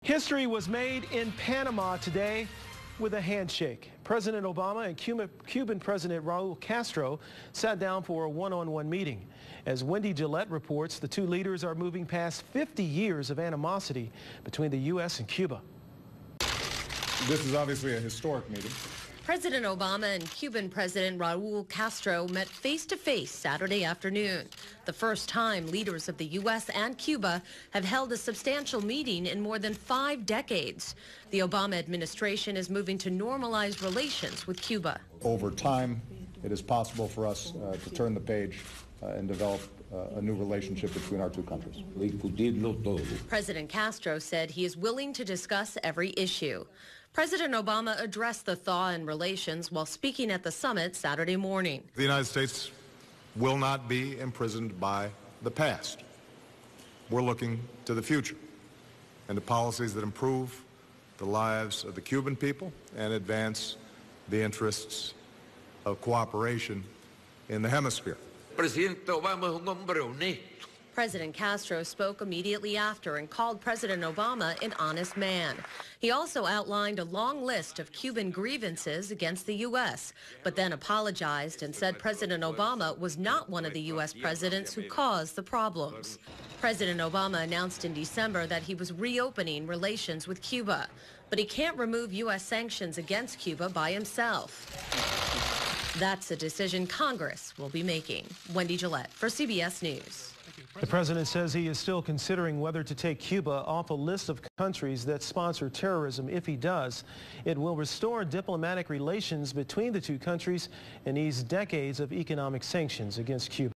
History was made in Panama today with a handshake. President Obama and Cuban President Raul Castro sat down for a one-on-one meeting. As Wendy Gillette reports, the two leaders are moving past 50 years of animosity between the U.S. and Cuba. This is obviously a historic meeting. President Obama and Cuban President Raul Castro met face-to-face Saturday afternoon, the first time leaders of the U.S. and Cuba have held a substantial meeting in more than 5 decades. The Obama administration is moving to normalize relations with Cuba. Over time, it is possible for us to turn the page and develop a new relationship between our two countries. President Castro said he is willing to discuss every issue. President Obama addressed the thaw in relations while speaking at the summit Saturday morning. The United States will not be imprisoned by the past. We're looking to the future and to policies that improve the lives of the Cuban people and advance the interests of cooperation in the hemisphere. Presidente Obama es un hombre honesto. President Castro spoke immediately after and called President Obama an honest man. He also outlined a long list of Cuban grievances against the U.S., but then apologized and said President Obama was not one of the U.S. presidents who caused the problems. President Obama announced in December that he was reopening relations with Cuba, but he can't remove U.S. sanctions against Cuba by himself. That's a decision Congress will be making. Wendy Gillette for CBS News. The president says he is still considering whether to take Cuba off a list of countries that sponsor terrorism. If he does, it will restore diplomatic relations between the two countries and ease decades of economic sanctions against Cuba.